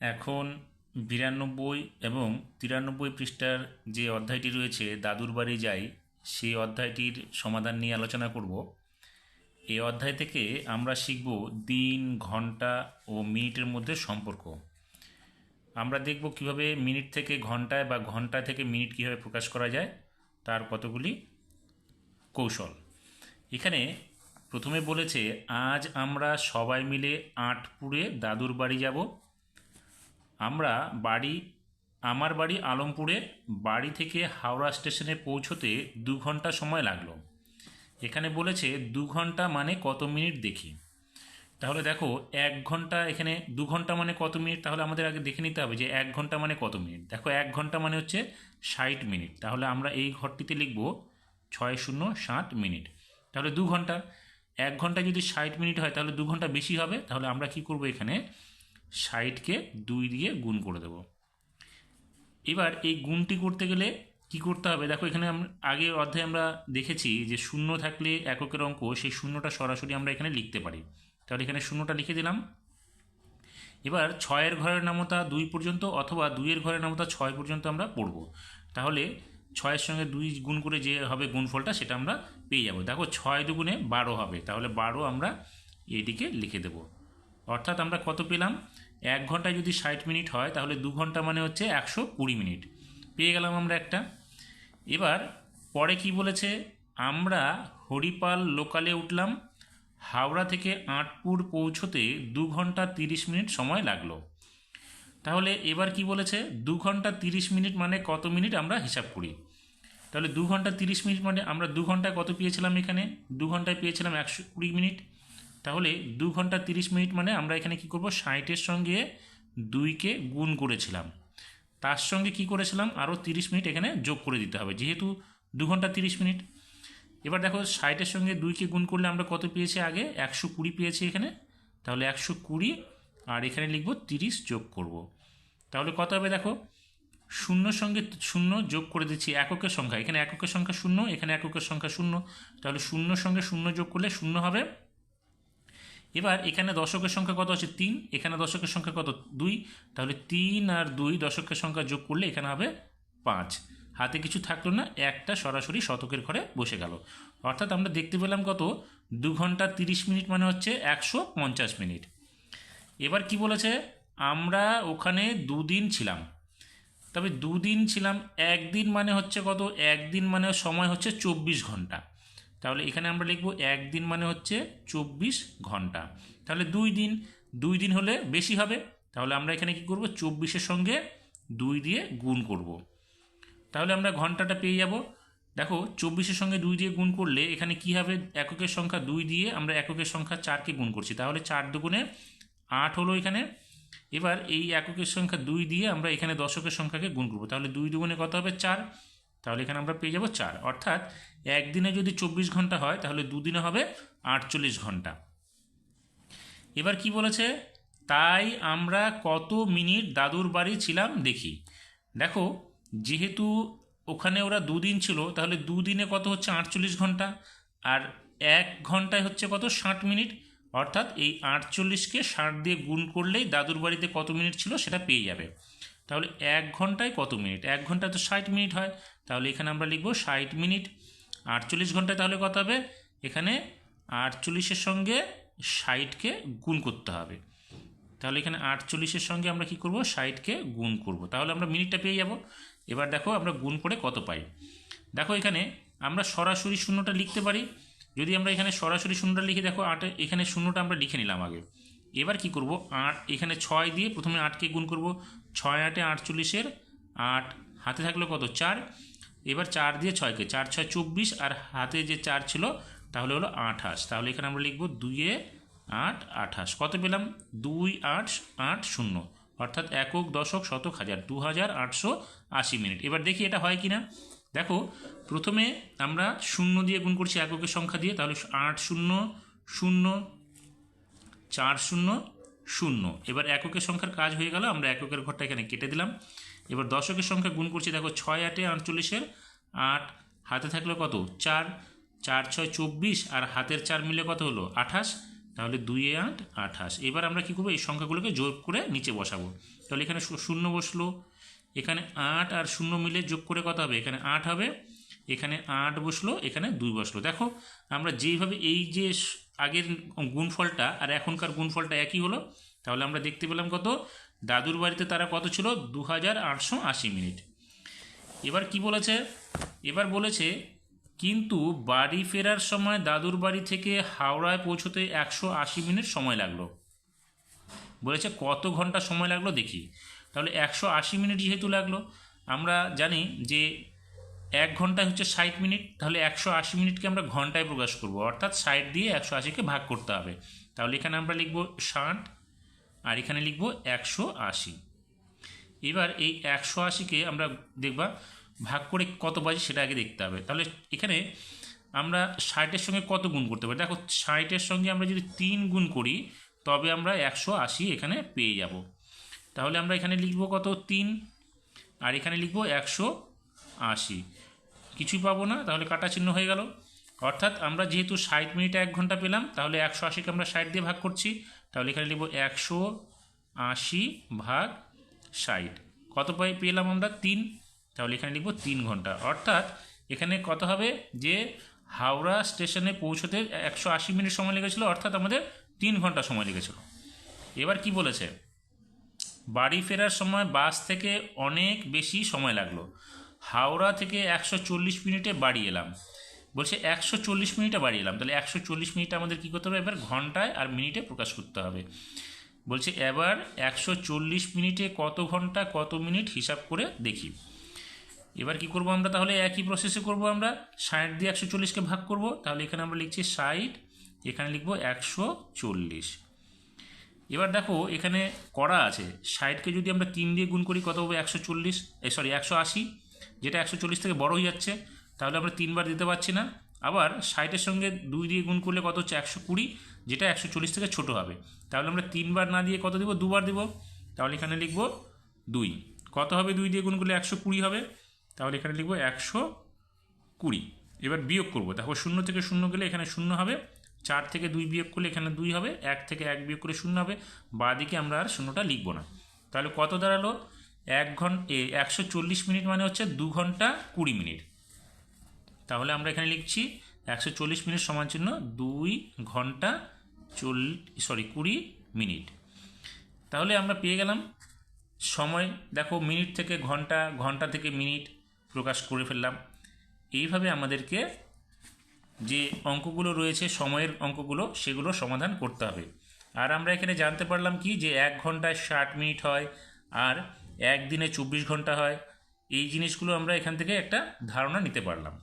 এখন 92 এবং 93 পৃষ্ঠার যে অধ্যায়টি রয়েছে দাদুর বাড়ি যাই, সেই অধ্যায়টির সমাধান নিয়ে আলোচনা করব। এই অধ্যায় থেকে আমরা শিখব দিন, ঘন্টা ও মিনিটের মধ্যে সম্পর্ক। আমরা দেখব কিভাবে মিনিট থেকে ঘন্টায় বা ঘন্টা থেকে মিনিট কীভাবে প্রকাশ করা যায়, তার কতগুলি কৌশল। এখানে প্রথমে বলেছে, আজ আমরা সবাই মিলে আঁটপুরে দাদুর বাড়ি যাব। আমরা আমার বাড়ি আলমপুরে, বাড়ি থেকে হাওড়া স্টেশনে পৌঁছতে 2 ঘন্টা সময় লাগলো। এখানে বলেছে 2 ঘন্টা মানে কত মিনিট দেখি। তাহলে দেখো 1 ঘন্টা, এখানে 2 ঘন্টা মানে কত মিনিট, তাহলে আমাদের আগে দেখে নিতে হবে যে 1 ঘন্টা মানে কত মিনিট। দেখো 1 ঘন্টা মানে হচ্ছে 60 মিনিট, তাহলে আমরা এই ঘরটিতে লিখব 6×0=60 মিনিট। তাহলে 2 ঘন্টা, 1 ঘন্টা যদি 60 মিনিট হয় তাহলে 2 ঘন্টা বেশি হবে। তাহলে আমরা কি করব, এখানে 60কে 2 দিয়ে গুণ করে দেব। এবার এই গুণটি করতে গেলে কি করতে হবে, দেখো এখানে আগের অধ্যায়ে আমরা দেখেছি যে শূন্য থাকলে এককের অঙ্ক, সেই শূন্যটা সরাসরি আমরা এখানে লিখতে পারি। তাহলে এখানে শূন্যটা লিখে দিলাম। এবার 6-এর ঘরের নামতা 2 পর্যন্ত অথবা 2-এর ঘরের নামতা 6 পর্যন্ত আমরা পড়ব। তাহলে 6-এর সঙ্গে 2 গুণ করে যে হবে গুণফলটা, সেটা আমরা পেয়ে যাব। দেখো 6×2 = 12 হবে, তাহলে 12 আমরা এইদিকে লিখে দেব। অর্থাৎ আমরা কত পেলাম, 1 ঘন্টায় যদি 60 মিনিট হয় তাহলে 2 ঘন্টা মানে হচ্ছে 120 মিনিট পেয়ে গেলাম আমরা একটা। এবার পরে কি বলেছে, আমরা হরিপাল লোকালে উঠলাম, হাওড়া থেকে আঁটপুর পৌঁছতে 2 ঘন্টা 30 মিনিট সময় লাগলো। তাহলে এবার কি বলেছে, 2 ঘন্টা 30 মিনিট মানে কত মিনিট আমরা হিসাব করি। তাহলে 2 ঘন্টা 30 মিনিট মানে আমরা 2 ঘন্টায় কত পেয়েছিলাম, এখানে 2 ঘন্টায় পেয়েছিলাম 120 মিনিট। তাহলে 2 ঘন্টা 30 মিনিট মানে আমরা এখানে কি করব, 60-এর সঙ্গে 2কে গুণ করেছিলাম, তার সঙ্গে কি করেছিলাম আরও 30 মিনিট এখানে যোগ করে দিতে হবে, যেহেতু 2 ঘন্টা 30 মিনিট। এবার দেখো 60-এর সঙ্গে 2কে গুণ করলে আমরা কত পেয়েছি, আগে 120 পেয়েছি এখানে। তাহলে 120 আর এখানে লিখব 30 যোগ করব। তাহলে কত হবে, দেখো শূন্যর সঙ্গে শূন্য যোগ করে দিচ্ছি এককের সংখ্যা, এখানে এককের সংখ্যা 0, এখানে এককের সংখ্যা 0, তাহলে শূন্যর সঙ্গে 0 যোগ করলে 0 হবে। এবার এখানে দশকের সংখ্যা কত আছে, 3, এখানে দশকের সংখ্যা কত, 2, তাহলে 3 আর 2 দশকের সংখ্যা যোগ করলে এখানে হবে 5। হাতে কিছু থাকলো না, একটা সরাসরি শতকের ঘরে বসে গেল। অর্থাৎ আমরা দেখতে পেলাম কত, 2 ঘন্টা 30 মিনিট মানে হচ্ছে 150 মিনিট। এবার কি বলেছে, আমরা ওখানে 2 দিন ছিলাম। তবে 2 দিন ছিলাম, একদিন মানে হচ্ছে কত, একদিন মানে সময় হচ্ছে 24 ঘন্টা। তাহলে এখানে আমরা লিখব একদিন মানে হচ্ছে 24 ঘন্টা। তাহলে 2 দিন হলে বেশি হবে, তাহলে আমরা এখানে কি করব, 24-এর সঙ্গে 2 দিয়ে গুণ করব। তাহলে আমরা ঘন্টাটা পেয়ে যাব। দেখো 24-এর সঙ্গে 2 দিয়ে গুণ করলে এখানে কি হবে, এককের সংখ্যা 2 দিয়ে আমরা এককের সংখ্যা 4কে গুণ করছি, তাহলে 4×2 = 8 হলো এখানে। এবার এই এককের সংখ্যা 2 দিয়ে আমরা এখানে দশকের সংখ্যাকে গুণ করব, তাহলে 2×2 কত হবে, 4। তাহলে এখানে আমরা পেয়ে যাব 4। অর্থাৎ একদিনে যদি 24 ঘন্টা হয় তাহলে দুদিনে হবে 48 ঘন্টা। এবার কি বলেছে, তাই আমরা কত মিনিট দাদুর বাড়ি ছিলাম দেখি। দেখো যেহেতু ওখানে ওরা 2 দিন ছিল, তাহলে 2 দিনে কত হচ্ছে 48 ঘন্টা, আর 1 ঘন্টায় হচ্ছে কত, 60 মিনিট। অর্থাৎ এই 48কে 60 দিয়ে গুণ করলেই দাদুর বাড়িতে কত মিনিট ছিল সেটা পেয়ে যাবে। তাহলে 1 ঘন্টায় কত মিনিট, 1 ঘন্টায় তো 60 মিনিট হয়, তাহলে এখানে আমরা লিখব 60 মিনিট। 48 ঘন্টায় তাহলে কত হবে, এখানে 48-এর সঙ্গে 60কে গুণ করতে হবে। তাহলে এখানে 48-এর সঙ্গে আমরা কি করব, 60কে গুণ করব, তাহলে আমরা মিনিটটা পেয়ে যাব। এবার দেখো আমরা গুণ করে কত পাই। দেখো এখানে আমরা সরাসরি শূন্যটা লিখতে পারি। যদি আমরা এখানে সরাসরি শূন্যটা লিখি, দেখো 8, এখানে শূন্যটা আমরা লিখে নিলাম আগে। এবার কি করব, 8 এখানে 6 দিয়ে প্রথমে 8কে গুণ করব, 6×8 = 48-এর 8, হাতে থাকলো কত, 4। এবার 4 দিয়ে 6কে, 4×6 = 24, আর হাতে যে 4 ছিল তাহলে হলো 28। তাহলে এখানে আমরা লিখব 2×8 = 28। কত পেলাম, 2880, অর্থাৎ একক, দশক, শতক, হাজার, 2880 মিনিট। এবার দেখি এটা হয় কিনা। দেখো প্রথমে আমরা 0 দিয়ে গুণ করছি এককের সংখ্যা দিয়ে, তাহলে 8×0=4040। এবার এককের সংখ্যার কাজ হয়ে গেল, আমরা এককের ঘরটা এখানে কেটে দিলাম। এবার দশকের সংখ্যা গুণ করছি, দেখো 6×8 = 48-এর 8, হাতে থাকলো কত, 4, 4×6 = 24, আর হাতের 4 মিলে কত হলো, 28। তাহলে 2 এ 8 28। এবার আমরা কী করবো, এই সংখ্যাগুলোকে যোগ করে নিচে বসাবো। তাহলে এখানে শূন্য বসলো, এখানে 8 আর 0 মিলে যোগ করে কত হবে, এখানে 8 হবে, এখানে 8 বসলো, এখানে 2 বসলো। দেখো আমরা যেইভাবে এই যে আগের গুণফলটা আর এখনকার গুণফলটা একই হলো, তাহলে আমরা দেখতে পেলাম কত, দাদুর বাড়িতে তারা কত ছিল, 2880 মিনিট। এবার কি বলেছে, এবার বলেছে কিন্তু বাড়ি ফেরার সময় দাদুর বাড়ি থেকে হাওড়ায় পৌঁছতে 180 মিনিট সময় লাগলো। বলেছে কত ঘন্টা সময় লাগলো দেখি। তাহলে 180 মিনিট যেহেতু লাগলো, আমরা জানি যে 1 ঘন্টা হচ্ছে 60 মিনিট, তাহলে 180 মিনিটকে আমরা ঘন্টায় প্রকাশ করব, অর্থাৎ 60 দিয়ে 180কে ভাগ করতে হবে। তাহলে এখানে আমরা লিখব 60 আর এখানে লিখব 180। এবার এই 180কে আমরা দেখবা ভাগ করে কত পাই সেটা আগে দেখতে হবে। তাহলে এখানে আমরা 60-এর সঙ্গে কত গুণ করতে পারি, দেখো 60-এর সঙ্গে আমরা যদি 3 গুণ করি তবে আমরা 180 এখানে পেয়ে যাব। তাহলে আমরা এখানে লিখব কত, 3, আর এখানে লিখব 180, কিছুই পাবো না, তাহলে কাটা চিহ্ন হয়ে গেল। অর্থাৎ আমরা যেহেতু 60 মিনিটে 1 ঘন্টা পেলাম, তাহলে 180কে আমরা 60 দিয়ে ভাগ করছি, তাহলে এখানে লিখব 180 ভাগ 60, কত পেলাম আমরা, 3, তাহলে এখানে লিখব 3 ঘন্টা। অর্থাৎ এখানে কত হবে, যে হাওড়া স্টেশনে পৌঁছতে 180 মিনিট সময় লেগেছিলো, অর্থাৎ আমাদের 3 ঘন্টা সময় লেগেছিলো। এবার কি বলেছে, বাড়ি ফেরার সময় বাস থেকে অনেক বেশি সময় লাগলো, হাওড়া থেকে 140 মিনিটে বাড়ি এলাম। বলছে 140 মিনিটে বাড়ি এলাম, তাহলে 140 মিনিটে আমাদের কী করতে হবে, এবার ঘন্টায় আর মিনিটে প্রকাশ করতে হবে। বলছে এবার 140 মিনিটে কত ঘন্টা কত মিনিট হিসাব করে দেখি। এবার কি করব আমরা, তাহলে একই প্রসেসে করব, আমরা 60 দিয়ে 140কে ভাগ করব, তাহলে এখানে আমরা লিখছি 60, এখানে লিখব 140। এবার দেখো এখানে করা আছে 60কে যদি আমরা 3 দিয়ে গুণ করি কত হবে, 180, যেটা 140 থেকে বড় হয়ে যাচ্ছে, তাহলে আমরা 3 বার দিতে পারছি না। আবার 60-এর সঙ্গে 2 দিয়ে গুণ করলে কত হচ্ছে, 120, যেটা 140 থেকে ছোট হবে, তাহলে আমরা 3 বার না দিয়ে কত দেবো, 2 বার দেবো, তাহলে এখানে লিখব 2, কত হবে 2 দিয়ে গুণ করলে 120 হবে, তাহলে এখানে লিখব 120। এবার বিয়োগ করব, দেখো 0 থেকে 0 গেলে এখানে 0 হবে, 4 থেকে 2 বিয়োগ করলে এখানে 2 হবে, 1 থেকে 1 বিয়োগ করলে 0 হবে, বাঁদিকে আমরা আর 0টা লিখব না। তাহলে কত দাঁড়ালো, 140 মিনিট মানে হচ্ছে 2 ঘন্টা 20 মিনিট। তাহলে আমরা এখানে লিখছি 140 মিনিট সমান চিহ্ন 2 ঘন্টা 20 মিনিট। তাহলে আমরা পেয়ে গেলাম সময়, দেখো মিনিট থেকে ঘন্টা, ঘন্টা থেকে মিনিট প্রকাশ করে ফেললাম। এইভাবে আমাদেরকে যে অঙ্কগুলো রয়েছে সময়ের অঙ্কগুলো সেগুলো সমাধান করতে হবে। আর আমরা এখানে জানতে পারলাম কি, যে 1 ঘন্টায় 60 মিনিট হয় আর 1 দিনে 24 ঘন্টা হয়। এই জিনিসগুলো আমরা এখান থেকে একটা ধারণা নিতে পারলাম।